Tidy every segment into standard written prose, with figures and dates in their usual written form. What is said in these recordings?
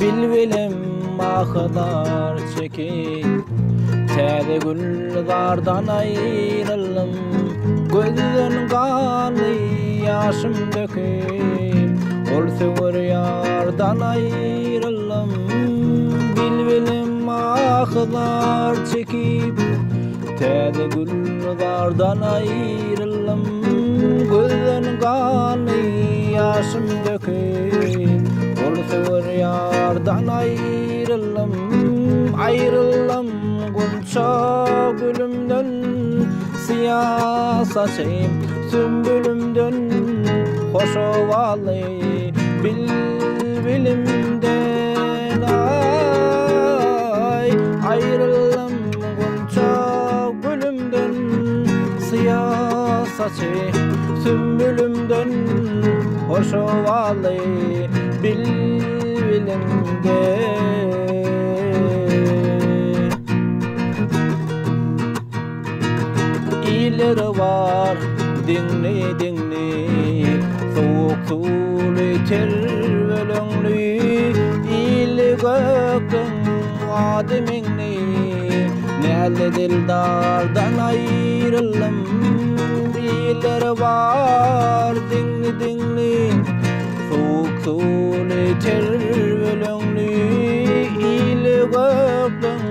Bilbilim ahlar çekip Täze güllardan ayrılım Gözden kanlı yaşım döküp Ol sever yardan ayrılım Bilbilim ahlar çekip Täze güllardan ayrılım Gözden kanlı yaşım döküp Ol sever yardan ayrılım Ayrılım Gunça gülümden Siyah saçayım sümbülümden Hoş ovalı bilbilimden Ay ayrılım Gunça gülümden Siyah saçayım sümbülümden Hoş ovalı bilbilimden İleri var dinli dinli Soğuk sulu tervelönlü İli gökten ademini Näle dildardan ayrılım İleri var dinli dinli Soğuk sulu tervelönlü İli gökten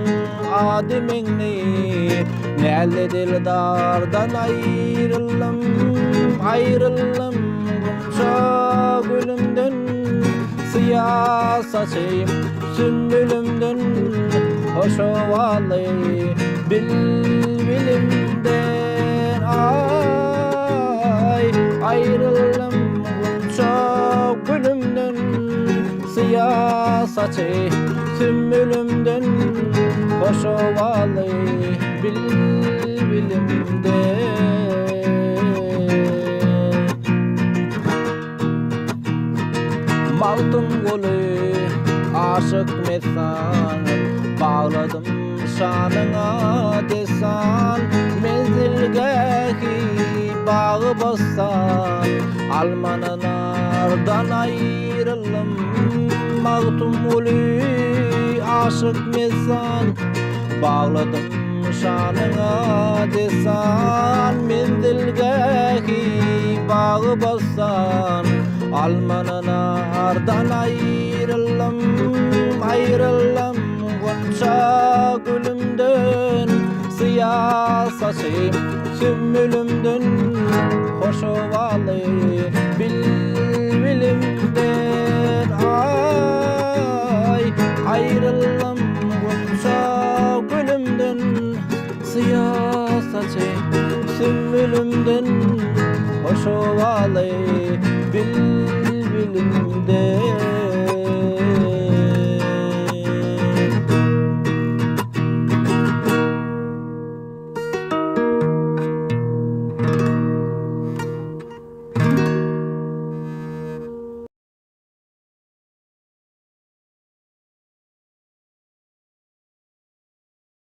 ademini Näle dildardan ayrılım Ayrılım Gunça gülümden Siyah saçayım sümbülümden Hoş ovalı bilbilimden Ay ayrılım Gunça gülümden Siyah saçayım sümbülümden Hoş ovalı bilbilimde Maldım golü aşık mesan Bağladım şanına desan Menzilgeki bağı bassan Almanın ardan ayrılım Maldım golü aşık mesan Bağladım şanına desan Menzilgeki bağı bassan Almanın ardan ayrılım Ayrılım Gunça gülümden Siyah saçayım sümbülümden Hoş ovalı bilbilimden Ay ayrılım Gunça gülümden Siyah saçayım sümbülümden Hoş ovalı